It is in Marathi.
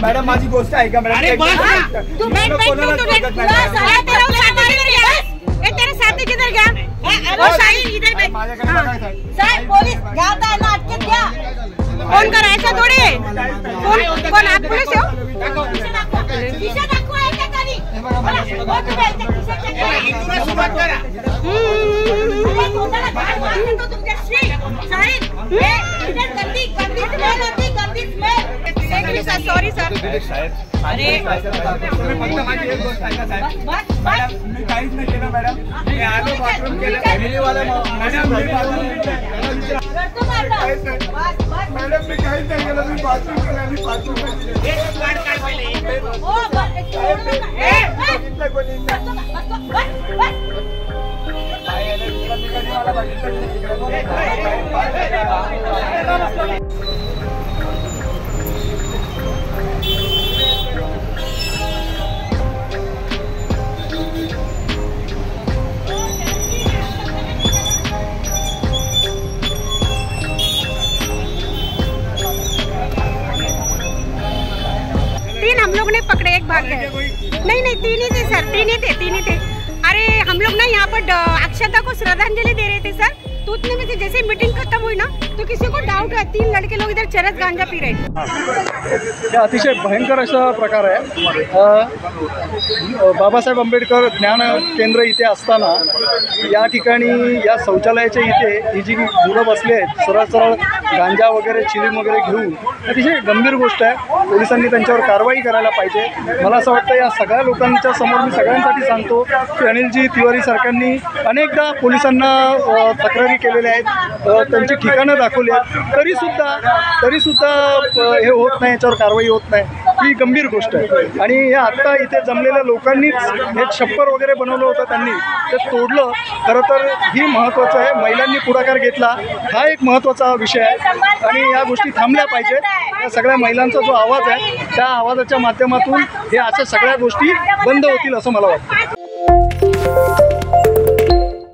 मॅडम माझी गोष्ट ऐका मॅडम। तेरे साथी किधर गया? वो शाहीन इधर बैठ। साहब पुलिस जाता है ना अटके क्या? कौन कर ऐसा थोड़ी है? कौन आप पुलिस हो? किसे दाखवा है क्या करी? वो तो बैठे किसे चेक कर? सुबह करा। तो तुम जैसे शाहीन इधर गंदी स्मेल आती गंदी स्मेल। Sorry sir. अरे मी काहीच नाही केलं मॅडम। मी आलो बाथरूम केलं फॅमिली वाला मॅडम मी बाथरूम मॅडम मी काहीच नाही केलं। मी बाथरूम केलं आणि बाथरूम हम लोग ने पकड़े, एक भाग गए। नहीं तीन ही थे सर, तीन ही थे। अरे हम लोग ना यहाँ पर अक्षता को श्रद्धांजलि दे रहे थे सर, तो उतने में से जैसे मीटिंग खत्म हुई ना तो किसी को डाउट है 3 लड़के लोग इधर चरस गांजा पी रहे थे। अतिशय भयंकर असा प्रकार आहे। बाबासाहेब आंबेडकर ज्ञान केंद्र इथे असताना या ठिकाणी या शौचालयाच्या इथे ही जी मुलं बसले आहेत सरळ गांजा वगैरे चिलीम वगैरे घेऊन, अतिशय गंभीर गोष्ट आहे। पोलिसांनी त्यांच्यावर कारवाई करायला पाहिजे। मला असं वाटतं या सगळ्या लोकांच्या समोर मी सगळ्यांसाठी सांगतो की अनिलजी तिवारी सारख्यांनी अनेकदा पोलिसांना तक्रारी केलेल्या आहेत, त्यांची ठिकाणं दाखवली आहेत, तरीसुद्धा हे होत नाही, याच्यावर कारवाई होत नाही। ही गंभीर गोष्ट आहे। आणि हे आत्ता इथे जमलेल्या लोकांनीच हे छप्पर वगैरे बनवलं होतं, त्यांनी ते तोडलं। खरं तर ही महत्त्वाचं आहे, महिलांनी पुढाकार घेतला हा एक महत्त्वाचा विषय आहे आणि या गोष्टी थांबल्या पाहिजेत। या सगळ्या महिलांचा जो आवाज आहे त्या आवाजाच्या माध्यमातून हे अशा सगळ्या गोष्टी बंद होतील असं मला वाटतं।